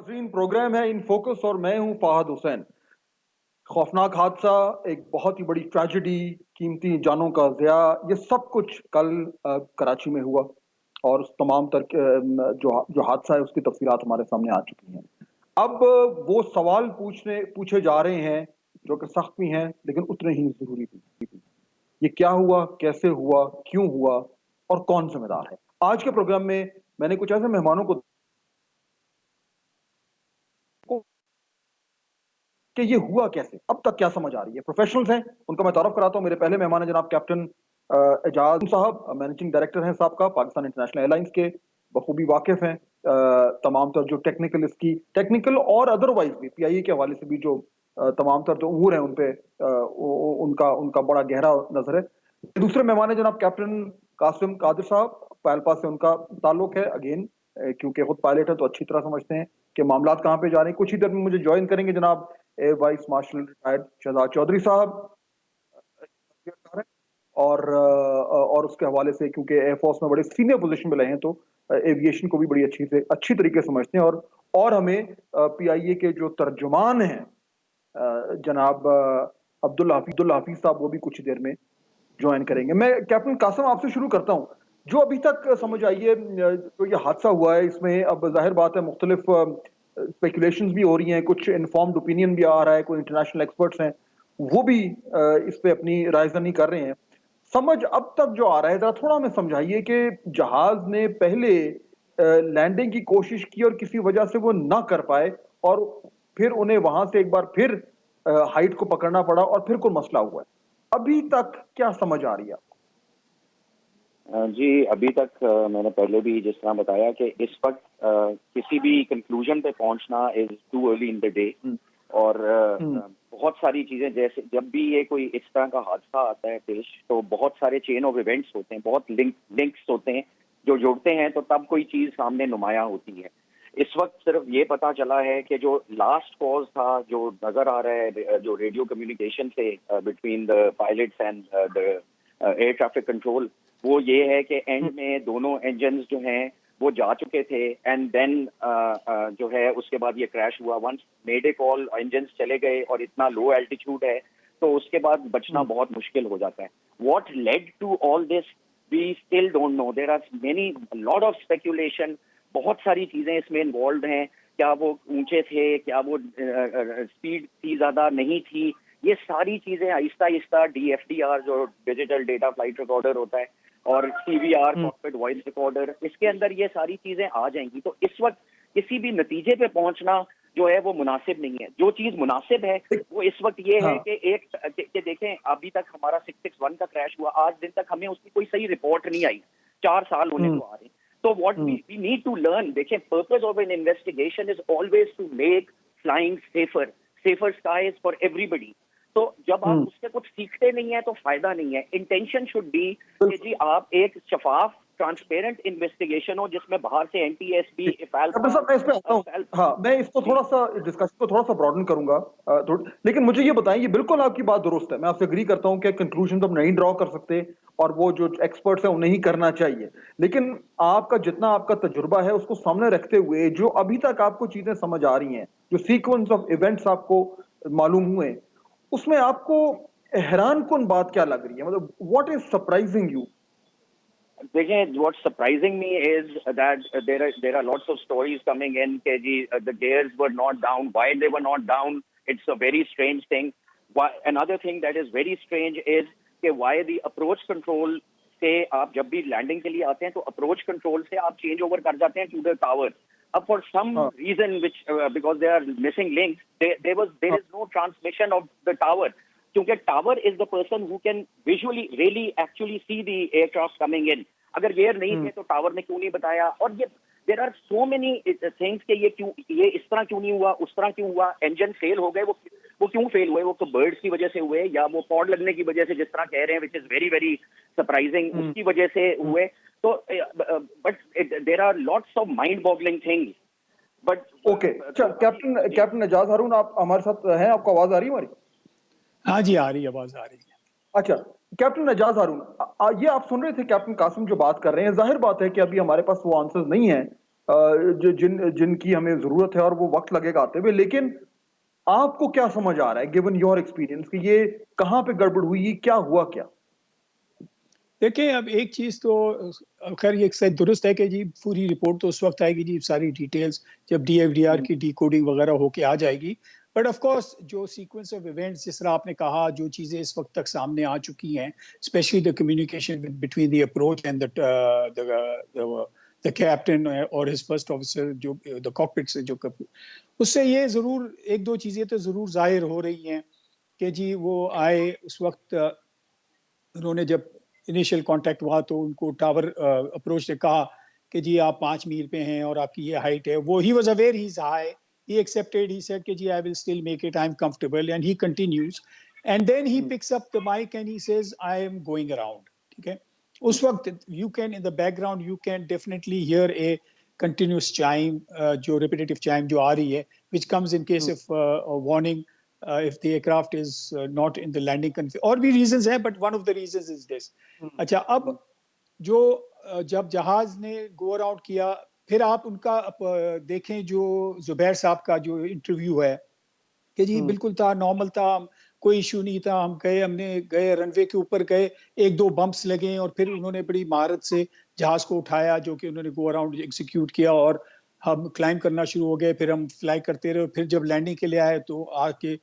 नाज़रीन, प्रोग्राम है in focus और मैं हूं फाहद हुसैन। खौफनाक हादसा, एक बहुत ही बड़ी ट्रेजेडी, कीमती जानों का ज़िया, ये सब कुछ कल कराची में हुआ और उस तमाम जो जो हादसा है उसकी तफसीलात हमारे सामने आ चुकी हैं। अब वो सवाल पूछे जा रहे हैं जो कि सख्त भी हैं लेकिन उतने ही ज़रूरी भी। ये क्या हुआ, कैसे हुआ, क्यों हुआ और कौन ज़िम्मेदार है? आज के प्रोग्राम में मैंने कुछ ऐसे मेहमानों को कि ये हुआ कैसे, अब तक क्या समझ आ रही है। प्रोफेशनल्स हैं, उनका मैं तारुफ कराता हूँ। मेरे पहले मेहमान हैं जनाब कैप्टन एजाज साहब, मैनेजिंग डायरेक्टर हैं साहब पाकिस्तान इंटरनेशनल एयरलाइंस के, बखूबी वाकिफ हैं तमाम तर जो टेक्निकल और अदरवाइज भी पीआईए के हवाले से भी जो तमाम तर जो उमूर हैं उन पे उनका उनका बड़ा गहरा नजर है। दूसरे मेहमान है जनाब कैप्टन कासिम कादिर साहब, पैलपा से उनका ताल्लुक है अगेन, क्योंकि खुद पायलट है तो अच्छी तरह समझते हैं कि मामलात कहाँ पे जा रहे हैं। कुछ ही देर में मुझे ज्वाइन करेंगे जनाब air vice marshal retired Shahzad Chaudhry साहब और उसके हवाले से क्योंकि एयरफोर्स में बड़े सीनियर पोजीशन में रहे हैं तो एविएशन को भी बड़ी अच्छी तरीके से समझते हैं। और हमें पीआईए के जो तर्जुमान हैं जनाब अब्दुल हाफिज साहब, वो भी कुछ देर में ज्वाइन करेंगे। मैं कैप्टन कासिम आपसे शुरू करता हूं। जो अभी तक समझ आई है, जो ये हादसा हुआ है, इसमें अब जाहिर बात है मुख्तलिफ स्पेकुलेशंस भी हो रही हैं, कुछ इन्फॉर्म्ड ओपिनियन भी आ रहा है, कोई इंटरनेशनल एक्सपर्ट्स हैं वो भी इस पे अपनी रायजनी कर रहे हैं। समझ अब तक जो आ रहा है, जरा थोड़ा हमें समझाइए कि जहाज ने पहले लैंडिंग की कोशिश की और किसी वजह से वो ना कर पाए और फिर उन्हें वहां से एक बार फिर हाइट को पकड़ना पड़ा और फिर कोई मसला हुआ है। अभी तक क्या समझ आ रही है? जी, अभी तक मैंने पहले भी जिस तरह बताया कि इस वक्त किसी भी कंक्लूजन पे पहुंचना is too early in the day. और बहुत सारी चीजें, जैसे जब भी ये कोई इस तरह का हादसा आता है पेश, तो बहुत सारे चेन ऑफ इवेंट्स होते हैं, बहुत लिंक्स होते हैं जो जुड़ते हैं, तो तब कोई चीज सामने नुमाया होती है। इस वक्त सिर्फ ये पता चला है कि जो लास्ट कॉज था, जो नजर आ रहा है, जो रेडियो कम्युनिकेशन से between the pilots and the air traffic control, वो ये है कि एंड में दोनों इंजन जो हैं वो जा चुके थे एंड देन जो है उसके बाद ये क्रैश हुआ। Once made a call, engine चले गए और इतना लो एल्टीट्यूड है तो उसके बाद बचना बहुत मुश्किल हो जाता है। What led to all this we still don't know. There are many lot of speculation, बहुत सारी चीजें इसमें इन्वॉल्व हैं। क्या वो ऊंचे थे, क्या वो स्पीड थी ज्यादा, नहीं थी, ये सारी चीजें आहिस्ता आहिस्ता डीएफडीआर जो डिजिटल डेटा फ्लाइट रिकॉर्डर होता है और सीवीआर कॉकपिट वॉइस रिकॉर्डर, इसके अंदर ये सारी चीजें आ जाएंगी। तो इस वक्त किसी भी नतीजे पे पहुंचना जो है वो मुनासिब नहीं है। जो चीज मुनासिब है वो इस वक्त ये है कि देखें, अभी तक हमारा 661 का क्रैश हुआ, आज दिन तक हमें उसकी कोई सही रिपोर्ट नहीं आई, 4 साल होने को आ रहे हैं। तो what we need to learn, देखें, purpose of an investigation is always to make flying safer skies for everybody. तो जब आप उससे कुछ सीखते नहीं है तो फायदा नहीं है। इंटेंशन शुड बी कि जी आप एक शफाफ ट्रांसपेरेंट इन्वेस्टिगेशन हो जिसमें बाहर से एनटीएसबी मैं इस पे आता हूं। हाँ, मैं इसको थोड़ा सा डिस्कशन को थोड़ा सा ब्रॉडन करूंगा, लेकिन मुझे ये बताएं, ये बिल्कुल आपकी बात दुरुस्त है, मैं आपसे एग्री करता हूं कि कंक्लूजन तो हम नहीं ड्रॉ कर सकते और वो जो एक्सपर्ट्स हैं उन्हें ही करना चाहिए। लेकिन जितना आपका तजुर्बा है उसको सामने रखते हुए जो अभी तक आपको चीजें समझ आ रही हैं, जो सीक्वेंस ऑफ इवेंट्स आपको मालूम हुए, उसमें आपको हैरान कुन बात क्या लग रही है? मतलब व्हाट इज सरप्राइजिंग यू? देखिए, what's surprising me is that there are lots of stories coming in कि जी the gears were not down. Why they were not down? It's a very strange thing. Another thing that is very strange is कि why the approach control से आप जब भी landing के लिए आते हैं तो अप्रोच कंट्रोल से आप चेंज ओवर कर जाते हैं टू द टावर। अब for some reason which because they are missing links, there is no transmission of the tower, क्योंकि tower is the person who can visually really actually see the aircraft coming in. अगर gear नहीं थे तो tower ने क्यों नहीं बताया? और ये there are so many things कि ये इस तरह क्यों नहीं हुआ, उस तरह क्यों हुआ, इंजन फेल हो गए, वो क्यों फेल हुए? वो तो बर्ड्स की वजह से हुए या वो पॉड लगने की वजह से, जिस तरह कह रहे हैं, which is very very surprising, उसकी वजह से हुए? तो but there are lots of mind boggling things. But okay, captain Ejaz Haroon, आप हमारे साथ हैं? आपको आवाज आ रही है हमारी? हाँ जी, आ रही है, आवाज आ रही है। अच्छा, कैप्टन एजाज हारून, ये आप सुन रहे थे कैप्टन कासिम जो बात कर रहे हैं। जाहिर बात है कि अभी हमारे पास वो आंसर्स नहीं है जिनकी हमें जरूरत है और वो वक्त लगेगा आते हुए। लेकिन आपको क्या समझ आ रहा है गिवन योर एक्सपीरियंस कि ये कहां पे गड़बड़ हुई, क्या हुआ क्या? देखिए, अब एक चीज तो खैर ये शायद दुरुस्त है कि जी पूरी रिपोर्ट तो उस वक्त आएगी जी, सारी डिटेल्स जब डीएफडीआर की डिकोडिंग वगैरह होके आ जाएगी। बट ऑफ कोर्स जो सीक्वेंस ऑफ इवेंट्स जिस तरह आपने कहा, जो चीजें इस वक्त तक सामने आ चुकी हैं, specially the communication between the approach and the captain और हिज फर्स्ट ऑफिसर, जो द कॉकपिट से जो उससे ये जरूर एक दो चीजें तो जरूर जाहिर हो रही हैं कि जी वो आए उस वक्त, उन्होंने जब इनिशियल कांटेक्ट हुआ तो उनको टावर अप्रोच ने कहा कि जी आप 5 मील पे हैं और आपकी ये हाइट है। वो he was aware he is high, he accepted, he said कि जी I will still make it, I'm comfortable, and he continues, and then he picks up the mic and he says I am going around। ठीक है, उस वक्त you can in the background you can definitely hear a continuous chime, जो repetitive chime जो आ रही है, which comes in case of a warning if the aircraft is not in the landing और भी reasons है, but one of the reasons is this। अच्छा, अब जो जब जहाज ने गो अराउंड किया, फिर आप उनका देखें जो जुबैर साहब का जो इंटरव्यू है कि जी बिल्कुल था, नॉर्मल था, कोई इशू नहीं था, हमने गए रनवे के ऊपर गए, एक दो बम्प्स लगे और फिर उन्होंने बड़ी महारत से जहाज को उठाया, जो कि उन्होंने गो अराउंड एग्जीक्यूट किया और हम क्लाइंब करना शुरू हो गए। फिर हम फ्लाई करते रहे, फिर जब लैंडिंग के लिए आए तो आके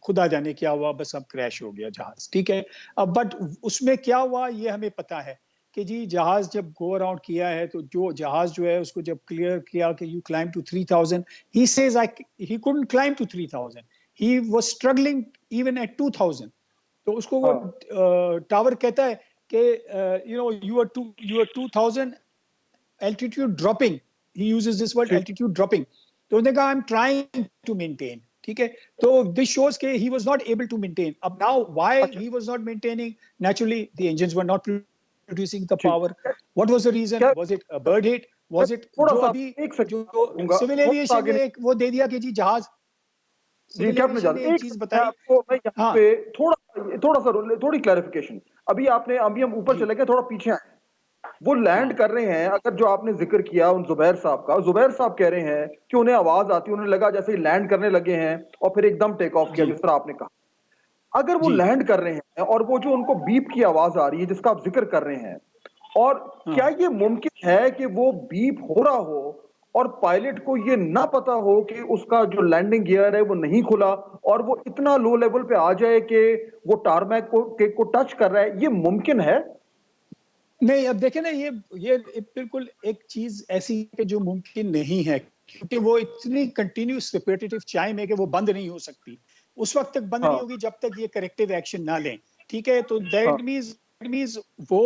खुदा जाने क्या हुआ, बस अब क्रैश हो गया जहाज। ठीक है, अब बट उसमें क्या हुआ ये हमें पता है कि जी जहाज जब गो अराउंड किया है तो जो जहाज जो है उसको जब क्लियर किया कि you climb to 3000, he says he couldn't climb to 3000, he was struggling even at 2000। तो उसको वो टावर कहता है कि you are 2000 altitude dropping, he uses this word altitude dropping। तो उसने कहा I'm trying to maintain। ठीक है, तो this shows कि he was not able to maintain। अब now why he was not maintaining, naturally the engines were not producing the power। What was the reason? Was it a bird hit? Was it जो अभी जो civil aviation ने एक वो दे दिया कि जी जहाज, जी कैप्टन जान, एक चीज मैं बताई। आपको मैं यहाँ पे थोड़ी क्लैरिफिकेशन। अभी हम ऊपर चले गए, थोड़ा पीछे आए। वो लैंड कर रहे हैं, अगर जो आपने जिक्र किया उन जुबैर साहब का, जुबैर साहब कह रहे हैं कि उन्हें आवाज आती, उन्हें लगा जैसे ही लैंड करने लगे हैं और फिर एकदम टेक ऑफ किया, जिस तरह आपने कहा। अगर वो लैंड कर रहे हैं और वो जो उनको बीप की आवाज आ रही है जिसका आप जिक्र कर रहे हैं, और क्या ये मुमकिन है कि वो बीप हो रहा हो और पायलट को ये ना पता हो कि उसका जो लैंडिंग गियर है वो नहीं खुला और वो इतना लो लेवल पे आ जाए कि वो टारमैक को टच कर रहा है? ये मुमकिन है? नहीं, अब देखें ना, ये बिल्कुल एक चीज ऐसी है जो मुमकिन नहीं है, क्योंकि वो इतनी कंटिन्यूस रिपीटेटिव चाइम है कि वो बंद नहीं हो सकती। उस वक्त तक बंद नहीं होगी जब तक ये करेक्टिव एक्शन ना लें। ठीक है, तो दैट मींस वो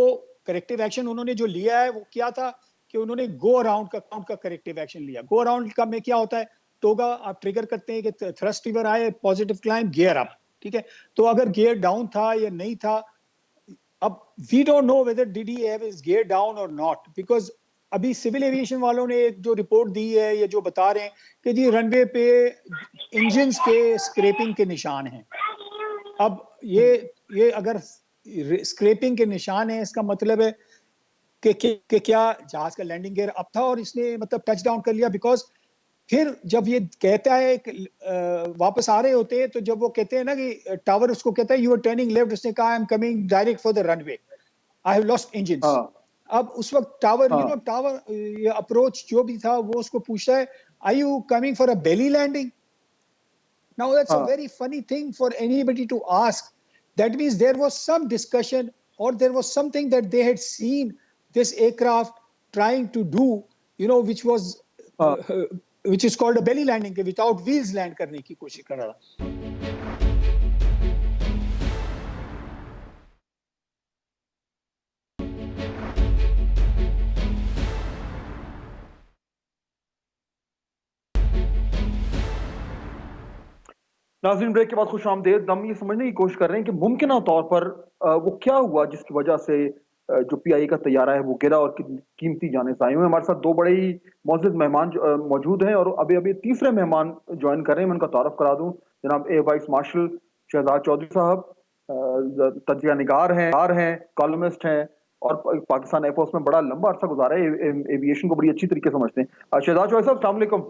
करेक्टिव एक्शन उन्होंने जो लिया है वो क्या था कि उन्होंने गो अराउंड का करेक्टिव एक्शन लिया। गो अराउंड का में क्या होता है, टोगा आप ट्रिगर करते हैं कि थ्रस्ट रिवर आए, पॉजिटिव क्लाइंब, गियर अप। ठीक है, तो अगर गियर डाउन था या नहीं था, अब we don't know whether did he have his gear down or not, because अभी सिविल एविएशन वालों ने एक जो रिपोर्ट दी है, ये जो बता रहे हैं कि जी रनवे पे इंजन्स के स्क्रैपिंग के निशान हैं। अब ये अगर स्क्रैपिंग के निशान है, इसका मतलब है कि क्या जहाज का लैंडिंग गियर अप था और इसने मतलब टच डाउन कर लिया। बिकॉज फिर जब ये कहता है वापस आ रहे होते हैं, तो जब वो कहते हैं ना कि टावर उसको कहता है यू आर टर्निंग लेफ्ट, उसने कहा I am coming direct for the runway, I have lost engines. अब उस वक्त टावर टावर अप्रोच जो भी था वो उसको पूछता है are you coming for a belly landing. Now that's a very funny thing for anybody to ask. That means there was some discussion और there was something that they had seen this aircraft trying to do, which is called a belly landing, के without wheels land करने की कोशिश कर रहा था। नाज़रीन, break के बाद खुश आमदेद। हम ये समझने की कोशिश कर रहे हैं कि मुमकिन तौर पर वो क्या हुआ जिसकी वजह से जो पीआईए का तैयारा है वो गिरा और कीमती जाने से आई हुई। हमारे साथ दो बड़े ही मौजूद मेहमान मौजूद हैं और अभी तीसरे मेहमान ज्वाइन कर रहे हैं। मैं उनका तारुफ करा दूं, जनाब air vice marshal Shahzad Chaudhry साहब, तजिया निगार हैं, कॉलमिस्ट हैं, और पाकिस्तान एयरफोर्स में बड़ा लंबा अरसा गुजारा है, एविएशन को बड़ी अच्छी तरीके से समझते हैं। शहजाद चौधरी साहब, अस्सलाम वालेकुम।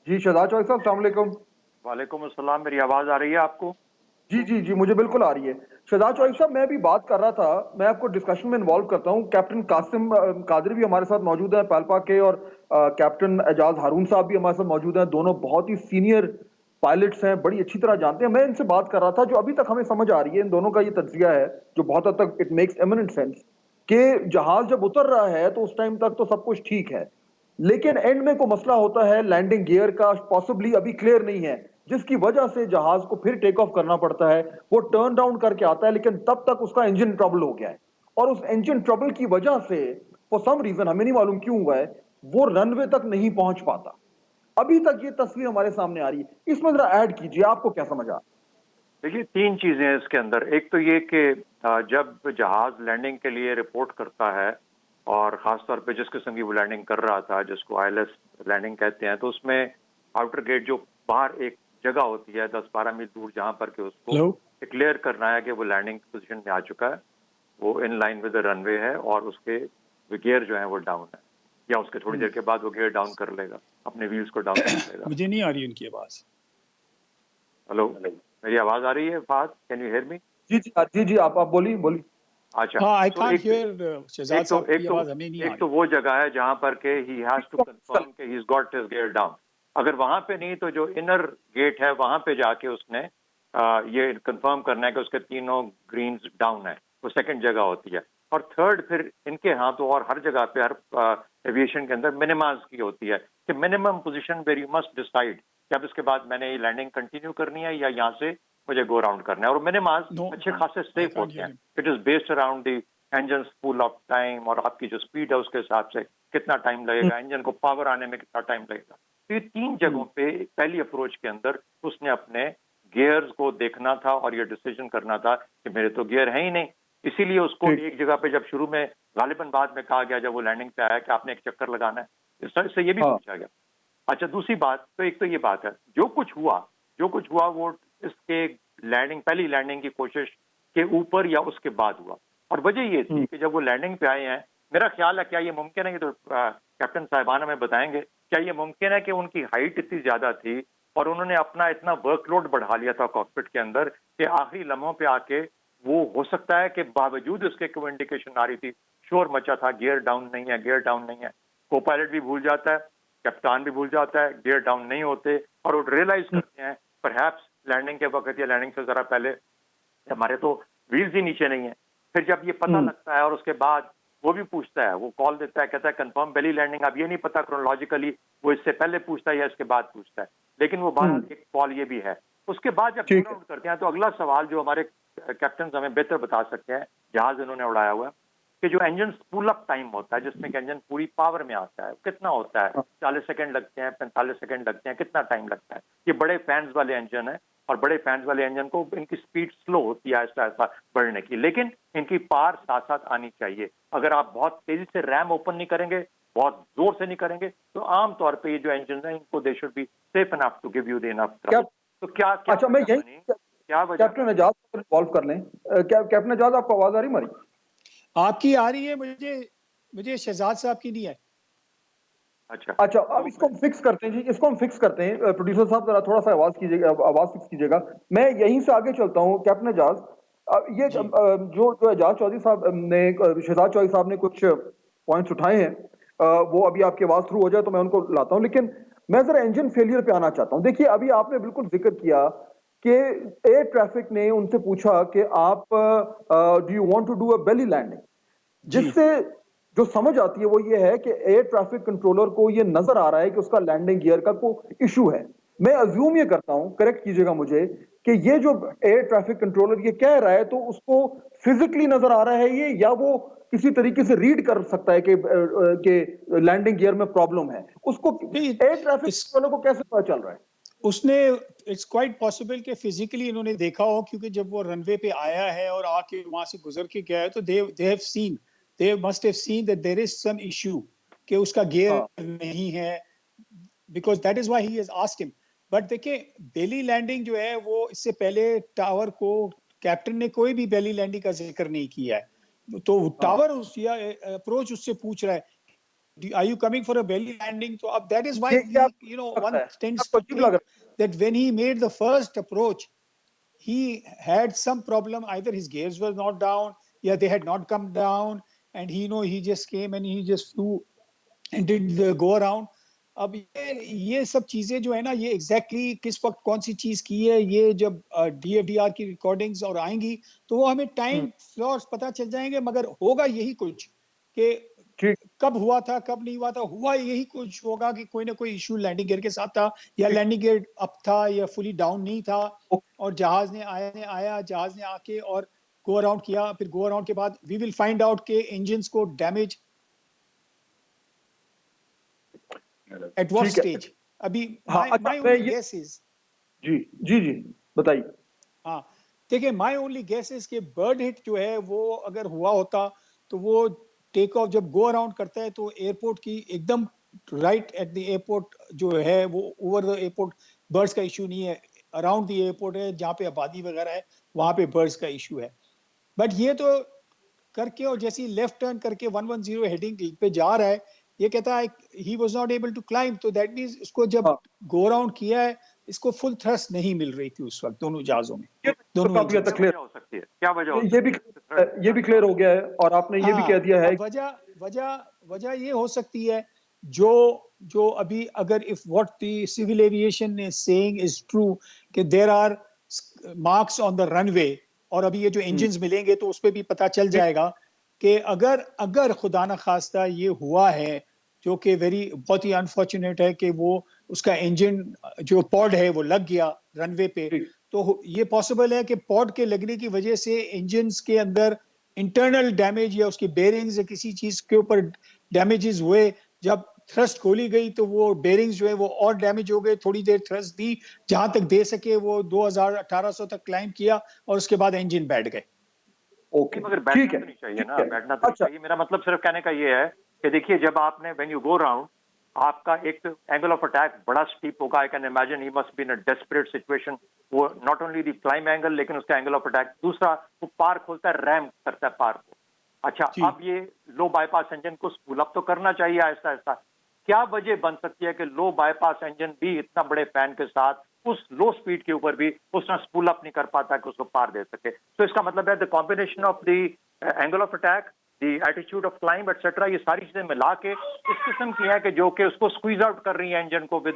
जी शहजाद चौधरी साहब, अस्सलाम वालेकुम। वालेकुम अस्सलाम, मेरी आवाज आ रही है आपको? जी जी जी, मुझे बिल्कुल आ रही है। शहजाद चौधरी साहब, मैं अभी बात कर रहा था, मैं आपको डिस्कशन में इन्वॉल्व करता हूं। कैप्टन कासिम कादरी भी हमारे साथ मौजूद है पालपा के, और कैप्टन एजाज हारून साहब भी हमारे साथ मौजूद हैं। दोनों बहुत ही सीनियर पायलट्स हैं, बड़ी अच्छी तरह जानते हैं। मैं इनसे बात कर रहा था, जो अभी तक हमें समझ आ रही है, इन दोनों का ये तज्जिया है जो बहुत हद तक इट मेक्स एमिनेंट सेंस, कि जहाज जब उतर रहा है तो उस टाइम तक तो सब कुछ ठीक है, लेकिन एंड में को मसला होता है लैंडिंग गियर का, पॉसिबली अभी क्लियर नहीं है, जिसकी वजह से जहाज को फिर टेक ऑफ करना पड़ता है। वो टर्न डाउन करके आता है, लेकिन तब तक उसका इंजन ट्रबल हो गया है, और उस इंजन ट्रबल की वजह से फॉर सम रीजन, हमें नहीं मालूम क्यों हुआ है, वो रनवे तक नहीं पहुंच पाता। अभी तक ये तस्वीर हमारे सामने आ रही है। इसमें जरा ऐड कीजिए, आपको क्या समझ आ? देखिए, तीन चीजें हैं इसके अंदर। एक तो ये कि जब जहाज लैंडिंग के लिए रिपोर्ट करता है, और खासतौर पे जिस किस्म की वो लैंडिंग कर रहा था, जिसको आईएलएस लैंडिंग कहते हैं, तो उसमें आउटर गेट जो बाहर एक जगह होती है 10-12 मील दूर, जहां पर के उसको डिक्लेयर करना है कि वो लैंडिंग पोजीशन में आ चुका है, वो in line with the runway है, और उसके गियर जो है वो डाउन है, या उसके थोड़ी देर के बाद वो गियर डाउन कर लेगा, अपने व्हील्स को डाउन कर लेगा। मुझे नहीं आ रही उनकी आवाज। हेलो, मेरी आवाज आ रही है फाद? Can you hear me? जी जी जी जी, आप बोलिए। अच्छा, आई तो कांट हियर शहजाद साहब की आवाज, हमें नहीं आ एक रही। तो वो जगह है जहां पर के ही हैज टू कंफर्म कि he is got his gear down. अगर वहां पे नहीं, तो जो इनर गेट है वहां पे जाके उसने ये कंफर्म करना है कि उसके तीनों ग्रीन्स डाउन है, वो सेकंड जगह होती है। और थर्ड फिर इनके यहाँ तो और हर जगह पे, हर एविएशन के अंदर मिनिमाज की होती है कि minimum position where you must decide कि अब इसके बाद मैंने ये लैंडिंग कंटिन्यू करनी है या यहाँ से मुझे गो राउंड करना है। और मिनिमाज अच्छे खासे सेफ होते हैं। It is based around the engine spool of time, और आपकी जो स्पीड है उसके हिसाब से कितना टाइम लगेगा, इंजन को पावर आने में कितना टाइम लगेगा। तो ये तीन जगहों पे पहली अप्रोच के अंदर उसने अपने गियर्स को देखना था और ये डिसीजन करना था कि मेरे तो गियर है ही नहीं। इसीलिए उसको एक जगह पे जब शुरू में, गालिबन बाद में कहा गया जब वो लैंडिंग पे आया, कि आपने एक चक्कर लगाना है, इससे ये भी पूछा गया। अच्छा, दूसरी बात तो एक तो ये बात है, जो कुछ हुआ वो इसके लैंडिंग, पहली लैंडिंग की कोशिश के ऊपर या उसके बाद हुआ। और वजह ये थी कि जब वो लैंडिंग पे आए हैं, मेरा ख्याल है, क्या ये मुमकिन है, कि तो कैप्टन साहिबान हमें बताएंगे, क्या ये मुमकिन है कि उनकी हाइट इतनी ज्यादा थी और उन्होंने अपना इतना वर्कलोड बढ़ा लिया था कॉकपिट के अंदर, कि आखिरी लम्हों पे आके वो हो सकता है कि बावजूद उसके कोई इंडिकेशन आ रही थी, शोर मचा था, गियर डाउन नहीं है, गियर डाउन नहीं है, को पायलट भी भूल जाता है, कप्तान भी भूल जाता है, गियर डाउन नहीं होते, और वो रियलाइज करते हैं परहैप्स लैंडिंग के वक्त या लैंडिंग से जरा पहले हमारे तो व्हील्स ही नीचे नहीं है। फिर जब ये पता लगता है, और उसके बाद वो भी पूछता है, वो कॉल देता है, कहता है कंफर्म बेली लैंडिंग। अब ये नहीं पता क्रोनोलॉजिकली वो इससे पहले पूछता है या इसके बाद पूछता है, लेकिन वो बात एक कॉल ये भी है। उसके बाद जब पूरा आउट करते हैं, तो अगला सवाल जो हमारे कैप्टन हमें बेहतर बता सकते हैं, जहाज इन्होंने उड़ाया हुआ है, कि जो इंजन स्पूल अप टाइम होता है, जिसमें इंजन पूरी पावर में आता है, कितना होता है? 40 सेकंड लगते हैं, 45 सेकंड लगते हैं, कितना टाइम लगता है? ये बड़े फैंस वाले इंजन है, और बड़े फैंस वाले इंजन को इनकी स्पीड स्लो होती है ऐसा बढ़ने की, लेकिन इनकी पावर साथ साथ आनी चाहिए। अगर आप बहुत तेजी से रैम ओपन नहीं करेंगे, बहुत जोर से नहीं करेंगे, तो आमतौर पे ये जो इंजन है, इनको they should be safe enough to give you the enough trouble. तो क्या अच्छा, मैं यही क्या वजह? कैप्टन एजाज को इन्वॉल्व कर लें। कैप्टन एजाज, आपको आवाज आ रही हमारी? आपकी आ रही है, मुझे शहजाद साहब की नहीं है। अच्छा, अब इसको हम फिक्स करते हैं जी, इसको हम फिक्स करते हैं। प्रोड्यूसर साहब जरा थोड़ा सा आवाज कीजिएगा, आवाज फिक्स कीजिएगा। मैं यहीं से आगे चलता हूं। कैप्टन एजाज, ये जो एजाज चौधरी साहब ने, शहजाद चौधरी साहब ने कुछ पॉइंट्स उठाए हैं, वो अभी आपकी आवाज थ्रू हो जाए तो मैं उनको लाता हूं, लेकिन मैं जरा इंजन फेलियर पे आना चाहता हूं। देखिए, अभी आपने बिल्कुल जिक्र किया कि एयर ट्रैफिक ने उनसे पूछा कि आप do you want to do a belly landing, जिससे जो समझ आती है वो ये है कि एयर ट्रैफिक कंट्रोलर को ये नजर आ रहा है कि उसका लैंडिंग गियर का कोई इशू है। मैं अज्यूम ये करता हूं, करेक्ट कीजिएगा मुझे, कि ये जो एयर ट्रैफिक कंट्रोलर ये कह रहा है, तो उसको फिजिकली नजर आ रहा है ये, या वो किसी तरीके से रीड कर सकता है कि लैंडिंग गियर में प्रॉब्लम है? उसको एयर ट्रैफिक कंट्रोलर को कैसे पता चल रहा है? उसने, इट्स क्वाइट पॉसिबल कि फिजिकली इन्होंने देखा हो, क्योंकि जब वो रनवे पे आया है और आके वहां से गुजर के गया है, तो they must have seen that there is some issue, कि उसका गियर नहीं है, because that is why he has asked him. But देखिए बेली लैंडिंग जो है वो इससे पहले टावर को कैप्टन ने कोई भी बेली लैंडिंग का जिक्र नहीं किया है, तो टावर उस या अप्रोच उससे पूछ रहा है are you coming for a belly landing? So that is why we, one tends to think that when he made the first approach, he had some problem. Either his gears were not down, yeah, they had not come down, and he just came and he just flew and did the go around. अब ये सब चीजें जो है ना, ये exactly किस वक्त कौन सी चीज की है, ये जब DFDR की रिकॉर्डिंग्स और आएंगी तो वो हमें टाइम फ्लॉर्स पता चल जाएंगे, मगर होगा यही कुछ कि कब हुआ था कब नहीं हुआ था, हुआ यही कुछ होगा कि कोई ना कोई इशू लैंडिंग गियर के साथ था, या लैंडिंग गियर अप था या फुली डाउन नहीं था, और जहाज ने आया जहाज ने आके और गो अराउंड किया, फिर गो अराउंड के बाद वी विल फाइंड आउट के इंजन्स को डैमेज एट व्हाट स्टेज। अभी माय ओनली गेस इज जी बताइए। हाँ देखिए, माय ओनली गेस इज कि बर्ड हिट जो है वो अगर हुआ होता तो वो टेक ऑफ जब गो अराउंड करता है तो एयरपोर्ट की एकदम राइट एट द एयरपोर्ट जो है, वो ओवर द एयरपोर्ट बर्ड्स का इशू नहीं है, अराउंड द एयरपोर्ट है जहाँ पे आबादी वगैरह है, वहां पे बर्ड्स का इशू है। बट ये तो करके और जैसे लेफ्ट टर्न करके 110 हेडिंग पे जा रहा है, ये कहता है he was not able to climb, तो दैट मींस इसको जब गो अराउंड किया है इसको फुल थ्रस्ट नहीं मिल रही थी उस वक्त दोनों जहाजों में। दोनों काफी हद तक क्लियर हो सकती है, क्या वजह ये भी क्लियर हो गया है, और आपने ये भी कह दिया है वजह ये हो सकती है जो अभी अगर if what the civil aviation is saying is true कि there are marks on the runway, और अभी ये जो इंजन्स मिलेंगे तो उस पे भी पता चल जाएगा कि अगर खुदा न खास्ता ये हुआ है, जो कि बहुत ही अनफॉर्चुनेट है कि वो उसका इंजन जो पॉड है वो लग गया रनवे पे, तो ये पॉसिबल है कि पॉड के लगने की वजह से इंजन्स के अंदर इंटरनल डैमेज या उसकी बेरिंग्स या किसी चीज के ऊपर डैमेजेस हुए, जब थ्रस्ट खोली गई तो वो बेरिंग्स जो है वो और डैमेज हो गए, थोड़ी देर थ्रस्ट दी जहां तक दे सके, वो 2000-1800 तक क्लाइंब किया और उसके बाद इंजन बैठ गए। ओके, मगर बैठना तो नहीं चाहिए ना, बैठना तो नहीं चाहिए। मेरा मतलब सिर्फ कहने का ये है कि देखिए जब आपने व्हेन यू गो राउंड, आपका एक एंगल ऑफ अटैक बड़ा स्टीप होगा। I can imagine he must be in a desperate situation, वो not only the climb angle लेकिन उसका एंगल ऑफ अटैक, दूसरा वो पार खोलता है, रैम करता है पार को। अच्छा, अब ये लो बाईपास इंजन को स्पूल अप तो करना चाहिए आहिस्ता आहिस्ता। क्या वजह बन सकती है कि लो बाईपास इंजन भी इतना बड़े फैन के साथ उस लो स्पीड के ऊपर भी उसने स्पूल अप नहीं कर पाता कि उसको पार दे सके? तो इसका मतलब है the combination of the angle of attack, the attitude of climb etcetera, ये सारी चीजें मिला के इस किस्म की हैं कि जो कि उसको स्क्वीज आउट कर रही है इंजन को with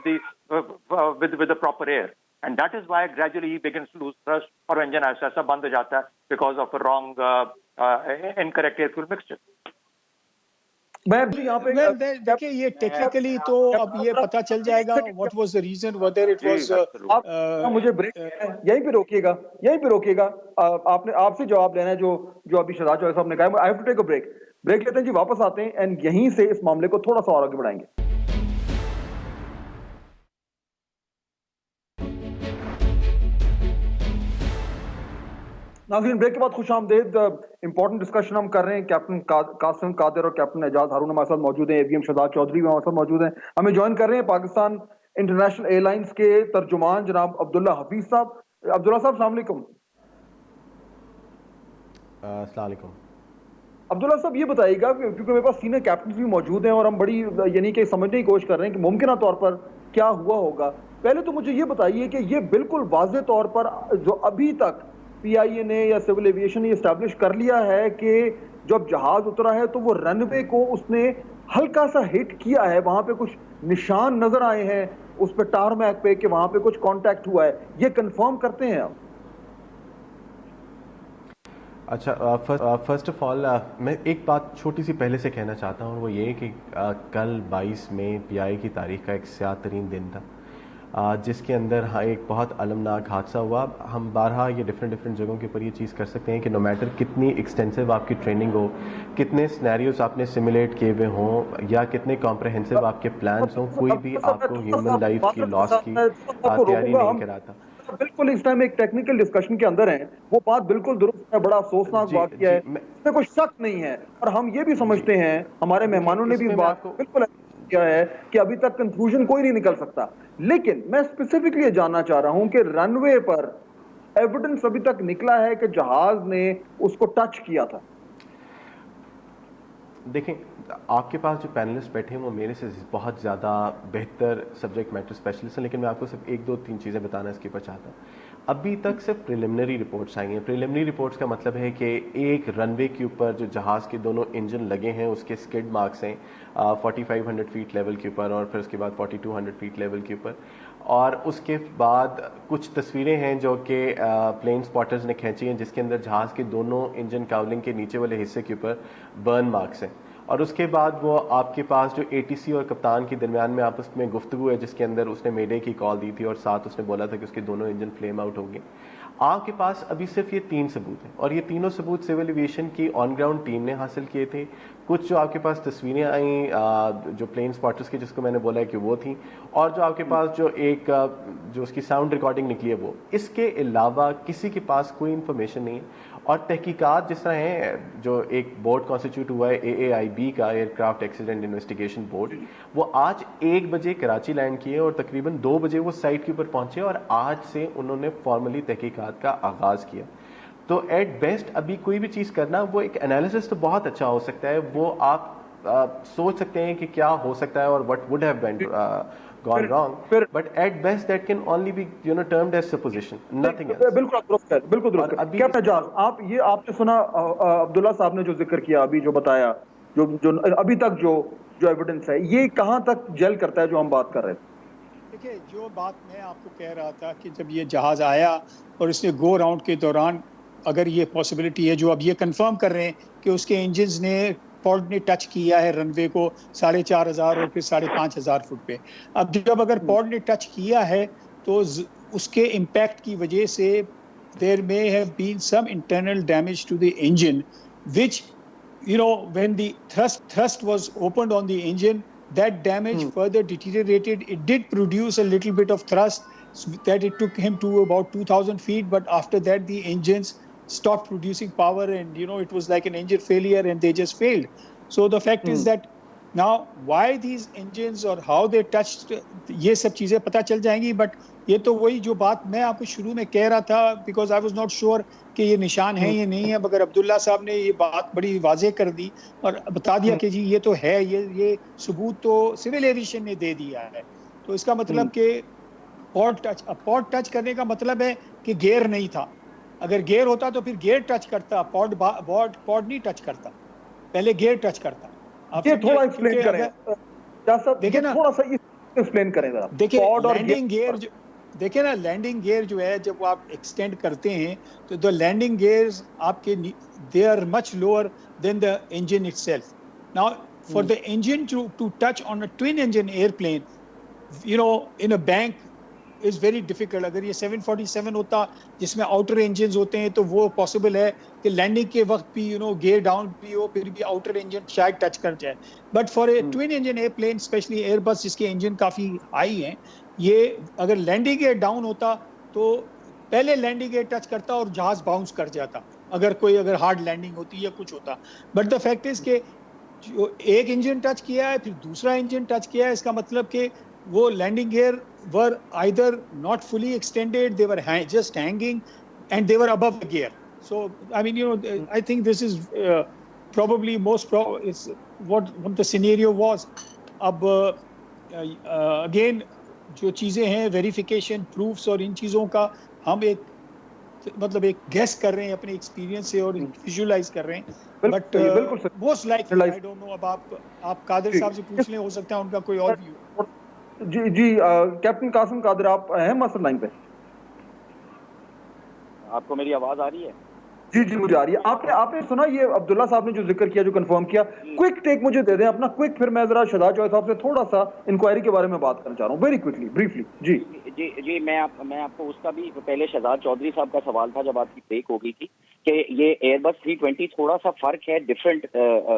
the proper air, and that is why gradually he begins to lose thrust और इंजन ऐसा ऐसा बंद हो जाता है because of a wrong incorrect air fuel mixture. मैं यहाँ पे देखिए ये टेक्निकली तो अब ये पता चल जाएगा what was the reason, whether it was. आप मुझे ब्रेक यहीं पे रोकिएगा। आपने आपसे जवाब लेना है जो अभी शहजाद चौधरी साहब ने कहा। I have to take a break लेते हैं जी, वापस आते हैं एंड यहीं से इस मामले को थोड़ा सा और आगे बढ़ाएंगे। नाज़रीन, ब्रेक के बाद खुशामदीद। इंपॉर्टेंट डिस्कशन हम कर रहे हैं। कैप्टन कासिम कादिर और कैप्टन एजाज हारून हमारे साथ मौजूद हैं, एवीएम शहजाद चौधरी भी हमारे साथ मौजूद हैं। हमें ज्वाइन कर रहे हैं पाकिस्तान इंटरनेशनल एयरलाइंस के तर्जुमान जनाब अब्दुल्ला हफीज साहब। अब्दुल्ला साहब अस्सलाम वालेकुम। अस्सलाम वालेकुम। अब्दुल्ला साहब ये बताइएगा, क्योंकि मेरे पास सीनियर कैप्टन भी मौजूद हैं और हम बड़ी यानी कि समझने की कोशिश कर रहे हैं कि मुमकिन तौर पर क्या हुआ होगा। पहले तो मुझे ये बताइए कि ये बिल्कुल वाज़ेह तौर पर जो अभी तक PIA ने या सिविल एविएशन ने एस्टैब्लिश कर लिया है कि जब जहाज उतरा है तो वो रनवे को उसने हल्का सा हिट किया है, वहां पे कुछ निशान नजर आए हैं उस पे टारमैक पे कि वहां पे कुछ कांटेक्ट हुआ है, ये कंफर्म करते हैं आप? अच्छा, फर्स्ट ऑफ ऑल मैं एक बात छोटी सी पहले से कहना चाहता हूँ, वो ये कि कल 22 मई PIA की तारीख का एक स्याह तरीन दिन था, जिसके अंदर एक बहुत अलमनाक हादसा हुआ। हम बारहा ये डिफरेंट जगहों के ऊपर ये चीज़ कर सकते हैं कि नो मैटर कितनी एक्सटेंसिव आपकी ट्रेनिंग हो, कितने सिनेरियोज आपने सिमुलेट किए हुए हों, या कितने कॉम्प्रहेंसिव आपके प्लान्स हों, कोई भी आपको ह्यूमन लाइफ की लॉस की तैयारी नहीं कराता। बिल्कुल इस टाइम एक टेक्निकल डिस्कशन के अंदर है, वो बात बिल्कुल दुरुस्त है, बड़ा अफसोसनाक वाकया है, इसमें कोई शक नहीं है। और हम ये भी समझते हैं, हमारे मेहमानों ने भी इस बात को बिल्कुल किया है कि अभी तक कंक्लूजन कोई नहीं निकल सकता। लेकिन मैं स्पेसिफिकली जानना चाह रहा हूं कि रनवे पर एविडेंस अभी तक निकला है कि जहाज ने उसको टच किया था? देखें, आपके पास जो पैनलिस्ट बैठे हैं वो मेरे से बहुत ज़्यादा बेहतर सब्जेक्ट मैटर स्पेशलिस्ट हैं, लेकिन मैं आपको सिर्फ एक दो तीन चीज़ें बताना इसके ऊपर चाहता हूँ। अभी तक सिर्फ प्रिलिमिनरी रिपोर्ट्स आई हैं। प्रिलिमिनरी रिपोर्ट्स का मतलब है कि एक रनवे के ऊपर जो जहाज़ के दोनों इंजन लगे हैं उसके स्किड मार्क्स हैं 4500 फीट लेवल के ऊपर, और फिर उसके बाद 4200 फीट लेवल के ऊपर, और उसके बाद कुछ तस्वीरें हैं जो कि प्लेन स्पॉटर्स ने खींची हैं जिसके अंदर जहाज़ के दोनों इंजन कावलिंग के नीचे वाले हिस्से के ऊपर बर्न मार्क्स हैं। और उसके बाद वो आपके पास जो एटीसी और कप्तान के दरमियान में आपस में गुफ्तगू है जिसके अंदर उसने मेडे की कॉल दी थी और साथ उसने बोला था कि उसके दोनों इंजन फ्लेम आउट होंगे। आपके पास अभी सिर्फ ये 3 सबूत हैं, और ये तीनों सबूत सिविल एविएशन की ऑन ग्राउंड टीम ने हासिल किए थे। कुछ जो आपके पास तस्वीरें आई जो प्लेन स्पॉटर्स की, जिसको मैंने बोला है कि वो थी, और जो आपके पास जो एक जो उसकी साउंड रिकॉर्डिंग निकली है वो। इसके अलावा किसी के पास कोई इन्फॉर्मेशन नहीं है। और तहकीकात जिस तरह है, जो एक बोर्ड कॉन्स्टिट्यूट हुआ है AAIB का, एयरक्राफ्ट एक्सीडेंट इन्वेस्टिगेशन बोर्ड, वो आज 1 बजे कराची लैंड किए और तकरीबन 2 बजे वो साइट के ऊपर पहुंचे और आज से उन्होंने फॉर्मली तहकीकात का आगाज किया। तो एट बेस्ट अभी कोई भी चीज़ करना, वो एक एनालिसिस तो बहुत अच्छा हो सकता है, वो आप सोच सकते हैं कि क्या हो सकता है और what would have been gone wrong, but at best that can only be termed as supposition, nothing else. बिल्कुल दुरुस्त है, बिल्कुल दुरुस्त है। कैप्टन एजाज, आपने सुना अब्दुल्ला साहब ने जो जिक्र किया, अभी जो बताया, जो अभी तक जो एविडेंस है, ये कहां तक जेल करता है जो हम बात कर रहे थे? देखिए, जो बात मैं आपको कह रहा था कि जब ये जहाज आया और इसने गो राउंड के दौरान, अगर ये पॉसिबिलिटी है जो अब ये कंफर्म कर रहे हैं कि उसके इंजन्स ने पॉड ने टच किया है रनवे को 4500 और फिर 5500 फुट पे। अब जब अगर पॉड ने टच किया है तो उसके इम्पैक्ट की वजह से there may have been some internal damage to the engine, which when the thrust was opened on the engine, that damage further deteriorated. It did produce a little bit of thrust, so that it took him to about 2000 feet, but after that the engines stopped producing power, and it was like an engine failure and they just failed. So the fact is that now why these engines or how they touched, ये सब चीजें पता चल जाएंगी। But ये तो वही जो बात मैं आपको शुरू में कह रहा था, because I was not sure कि ये निशान है या नहीं है, मगर अब्दुल्ला साहब ने ये बात बड़ी वाजे कर दी और बता दिया कि जी ये तो है, ये सबूत तो सिविल एविएशन ने दे दिया है। तो इसका मतलब कि पॉड टच करने का मतलब है कि गियर नहीं था। अगर गियर होता तो फिर गियर टच करता, पॉड नहीं टच करता, पहले गियर टच करता। ये थोड़ा एक्सप्लेन करें, देखिए ना, थोड़ा सा एक्सप्लेन करें जरा। देखिए लैंडिंग गियर देखिए ना, लैंडिंग गियर जो है जब आप एक्सटेंड करते हैं तो द लैंडिंग गियर्स आपके they are much lower than the engine itself. Now for the engine to touch on a twin engine airplane in a bank is very difficult. अगर ये 747 होता जिसमें आउटर इंजन होते हैं तो वो पॉसिबल है कि लैंडिंग के वक्त भी गियर डाउन भी हो, फिर भी आउटर इंजन शायद टच कर जाए। But for a twin engine airplane, specially Airbus जिसके इंजन काफी हाई हैं, ये अगर लैंडिंग गियर डाउन होता तो पहले लैंडिंग गियर टच करता और जहाज बाउंस कर जाता, अगर हार्ड लैंडिंग होती या कुछ होता। बट द फैक्ट इज के जो एक इंजन टच किया है फिर दूसरा इंजन टच किया है, इसका मतलब कि वो landing gear were either not fully extended, they were just hanging, and they were above the gear. So I mean, I think this is probably it's what the scenario was. अब again जो चीजें हैं, verification, proofs और इन चीजों का हम एक guess कर रहे हैं अपने एक्सपीरियंस से और विजुअलाइज कर रहे हैं। But most likely I don't know, अब आप कादिर साहब से पूछ लें, हो सकता है उनका कोई और व्यू। जी कैप्टन कासिम कादिर, आप हैं मास्टर लाइन पे? आपको मेरी आवाज आ रही है? जी मुझे आ रही है। आपने सुना ये अब्दुल्ला साहब ने जो जिक्र किया, जो कंफर्म किया? क्विक टेक मुझे दे दें अपना, क्विक, फिर मैं जरा शहजाद चौधरी साहब से थोड़ा सा इंक्वायरी के बारे में बात करना चाह रहा हूँ, वेरी क्विकली, ब्रीफली। जी मैं आपको उसका भी, पहले शहजाद चौधरी साहब का सवाल था जब आपकी ब्रेक हो गई थी कि ये एयरबस 320 थोड़ा सा फर्क है डिफरेंट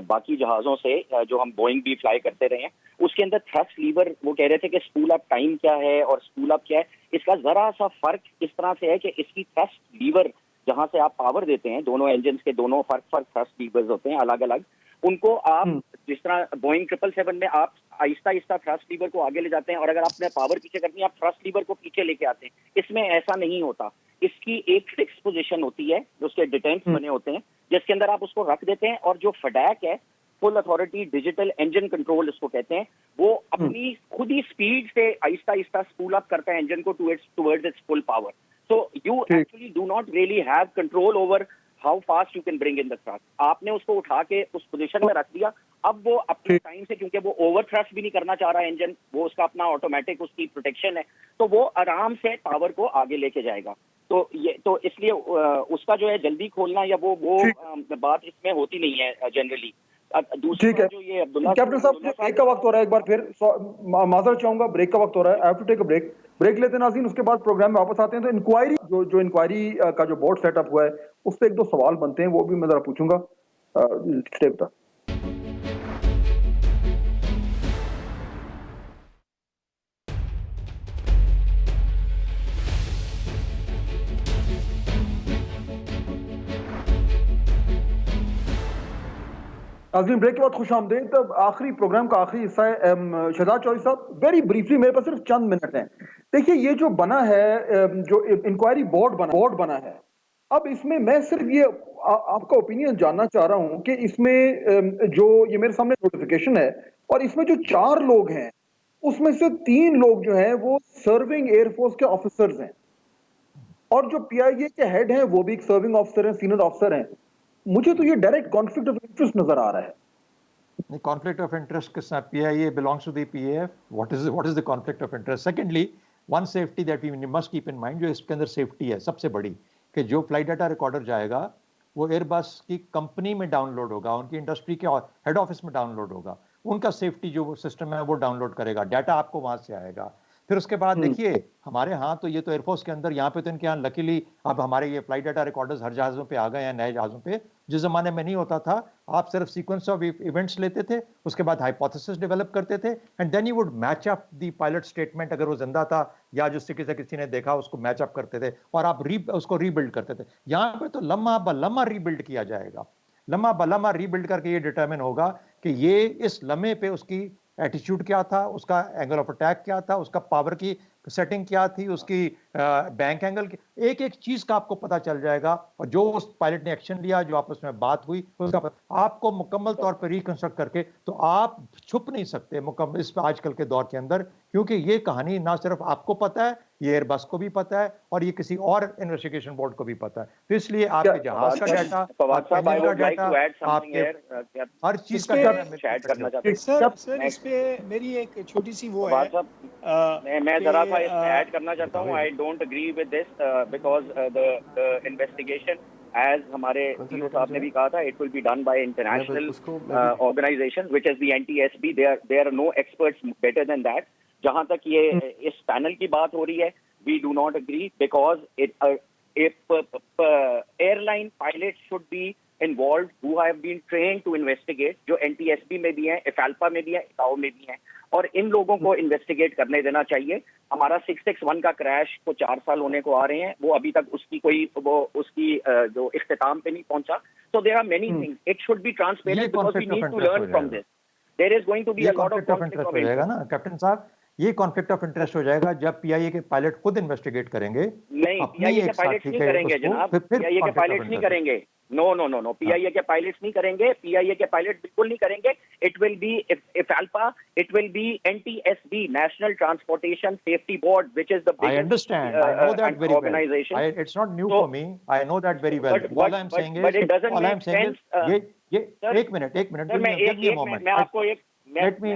बाकी जहाजों से जो हम बोइंग भी फ्लाई करते रहे हैं। उसके अंदर थ्रस्ट लीवर, वो कह रहे थे कि स्पूल अप टाइम क्या है और स्पूल अप क्या है, इसका जरा सा फर्क इस तरह से है कि इसकी थ्रस्ट लीवर जहां से आप पावर देते हैं, दोनों इंजन के दोनों फर्क थ्रस्ट लीवर्स होते हैं अलग अलग, उनको आप जिस तरह बोइंग 777 में आप आहिस्ता आहिस्ता थ्रस्ट लीवर को आगे ले जाते हैं, और अगर आपने पावर पीछे करनी है आप थ्रस्ट लीवर को पीछे लेके आते हैं। इसमें ऐसा नहीं होता, इसकी एक फिक्स पोजीशन होती है, जो उसके डिटेंट्स बने होते हैं, जिसके अंदर आप उसको रख देते हैं, और जो फडैक है, full authority digital engine control इसको कहते हैं, वो अपनी खुद ही स्पीड से आहिस्ता आहिस्ता स्पूल अप करता है इंजन को towards it's full power. So you actually do not really have control over how fast you can bring in the thrust. आपने उसको उठा के उस पोजीशन में रख दिया, अब वो अपने टाइम से, क्योंकि वो ओवर थ्रस्ट भी नहीं करना चाह रहा है इंजन, वो उसका अपना ऑटोमेटिक उसकी प्रोटेक्शन है, तो वो आराम से पावर को आगे लेके जाएगा। तो ये तो इसलिए उसका जो है जल्दी खोलना या वो बात इसमें होती नहीं है जनरली। दूसरी बात जो ये अब्दुल्ला कैप्टन साहब, ब्रेक का वक्त हो रहा है, एक बार फिर माजरत चाहूंगा, ब्रेक का वक्त हो रहा है, I have to take a break लेते हैं नाज़रीन, उसके बाद प्रोग्राम में वापस आते हैं। तो इंक्वायरी जो इंक्वायरी का जो बोर्ड सेटअप हुआ है उस पर एक दो सवाल बनते हैं, वो भी मैं जरा पूछूंगा। Stay with us. नाज़रीन, ब्रेक के बाद खुश आमदीद। तब आखिरी प्रोग्राम का आखिरी हिस्सा है। शहजाद चौधरी साहब, वेरी ब्रीफली, मेरे पास सिर्फ चंद मिनट हैं। देखिए, ये जो बना है, जो इंक्वायरी बोर्ड बना है, अब इसमें मैं सिर्फ ये आपका ओपिनियन जानना चाह रहा हूं कि इसमें जो ये मेरे सामने नोटिफिकेशन है, और इसमें जो 4 लोग हैं उसमें से 3 लोग जो हैं वो सर्विंग एयरफोर्स के ऑफिसर्स हैं, और जो पीआईए के हेड हैं वो भी एक सर्विंग ऑफिसर हैं, सीनियर ऑफिसर हैं। मुझे तो ये डायरेक्ट कॉन्फ्लिक्ट ऑफ इंटरेस्ट नजर आ रहा है। Conflict of interest Kisna? PIA belongs to the PAF. What is the conflict of interest? Secondly, one safety that we must keep in mind, जो इसके अंदर सेफ्टी है सबसे बड़ी, कि जो फ्लाइट डाटा रिकॉर्डर जाएगा वो एयरबस की कंपनी में डाउनलोड होगा, उनकी इंडस्ट्री के हेड ऑफिस में डाउनलोड होगा, उनका सेफ्टी जो सिस्टम है वो डाउनलोड करेगा, डाटा आपको वहां से आएगा। फिर उसके बाद देखिए, हमारे यहाँ तो ये तो एयरफोर्स के अंदर, यहाँ पे तो इनके यहाँ लकीली अब हमारे ये फ्लाइट डाटा रिकॉर्डर्स हर जहाज़ों पे आ गए हैं, नए जहाज़ों पे। जिस ज़माने में नहीं होता था, आप सिर्फ सीक्वेंस ऑफ इवेंट्स लेते थे, उसके बाद हाइपोथेसिस डेवलप करते थे, and then you would match up the pilot statement, अगर वो जिंदा था या जिससे किसी ने देखा उसको मैच अप करते थे, और आप उसको रीबिल्ड करते थे। यहाँ पे तो लम्हा ब लम्हा रीबिल्ड किया जाएगा, लम्हा ब लम्हा रीबिल्ड करके ये डिटरमिन होगा कि ये इस लम्हे पे उसकी एटीट्यूड क्या था, उसका एंगल ऑफ अटैक क्या था, उसका पावर की सेटिंग क्या थी, उसकी बैंक एंगल की, एक एक चीज का आपको पता चल जाएगा। और जो उस पायलट ने एक्शन लिया, जो आपस में बात हुई, उसका आपको मुकम्मल तौर पर रिकंस्ट्रक्ट करके, तो आप छुप नहीं सकते मुकम्मल इस आजकल के दौर के अंदर, क्योंकि ये कहानी ना सिर्फ आपको पता है, ये एयरबस को भी पता है, और ये किसी और इन्वेस्टिगेशन बोर्ड को भी पता है। तो इसलिए आपके जहाज का डाटा, आपके डाटा, आपके हर चीज का ऐड करना चाहता हूं सर, इस पे मेरी एक छोटी सी वो है, मैं जरा सा इसमें ऐड करना चाहता हूँ। I don't agree with this because the investigation, as हमारे सीओ साहब ने भी कहा था, it will be done by international organization which is the NTSB. There are no experts better than that. जहां तक ये इस पैनल की बात हो रही है, we do not agree, because airline pilot should be involved who have been trained to investigate, जो NTSB में भी हैं, IFALPA में भी हैं, ICAO में भी हैं, और इन लोगों को इन्वेस्टिगेट करने देना चाहिए। हमारा 661 का क्रैश को 4 साल होने को आ रहे हैं, वो अभी तक उसकी जो इख्तिताम पे नहीं पहुंचा। So there are many things. It should be transparent because we need to learn from this. There is going to be a lot of conflict of interest ना कैप्टन साहब, ये कॉन्फ्लिक्ट ऑफ इंटरेस्ट हो जाएगा जब PIA के pilot खुद investigate करेंगे। नहीं, पीआईए के पायलट्स नहीं करेंगे जनाब, पीआईए के पायलट्स नहीं करेंगे। नो, पीआईए के पायलट्स नहीं करेंगे, पीआईए के पायलट बिल्कुल नहीं करेंगे। It will B IFALPA, it will B NTSB, national transportation safety board, which is the biggest I understand, I know that very well. It's not new for me, I know that very well. All I'm saying is, all I'm saying is, ये एक minute, give me a moment. मैं आपको एक let me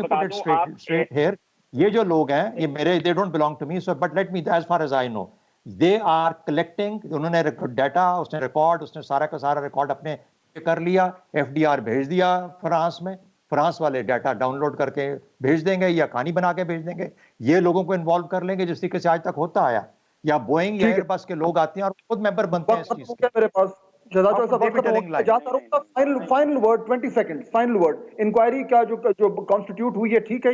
put it straight here. ये जो लोग हैं, ये मेरे, they don't belong to me, so but let me, as far as I know, they are collecting, उन्होंने डाटा, उसने रिकॉर्ड, उसने सारा का सारा रिकॉर्ड अपने कर लिया, FDR भेज दिया फ्रांस में, फ्रांस वाले डाटा डाउनलोड करके भेज देंगे या कहानी बना के भेज देंगे, ये लोगों को इन्वॉल्व कर लेंगे जिस तरीके से आज तक होता आया, या बोइंग या एयरबस के लोग आते हैं और खुद मेंबर बनते हैं इस चीज के। मेरे पास final word, 20 seconds, final word, inquiry का जो कॉन्स्टिट्यूट हुई है, ठीक है?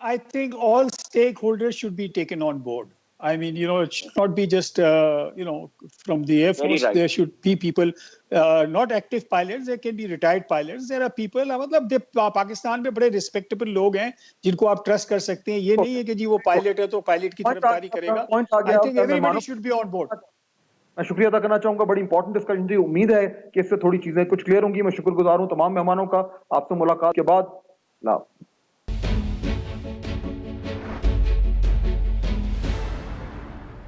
I think all stakeholders should be taken on board. I mean, it should not be just, from the Air Very Force. right. There should be people, not active pilots. There can be retired pilots. There are people, मतलब पाकिस्तान में बड़े respectable लोग हैं जिनको आप trust कर सकते हैं. ये नहीं है कि जी वो pilot है तो pilot की तरफदारी करेगा. पॉइंट आ I गया. think everybody should be on board. मैं शुक्रिया अदा करना चाहूंगा. बड़ी इंपॉर्टेंट डिस्कशन थी. उम्मीद है कि इससे थोड़ी चीजें कुछ क्लियर होंगी. मैं शुक्रगुजार हूं तमाम मेहमानों का. आपसे मुलाकात के बाद लाभ.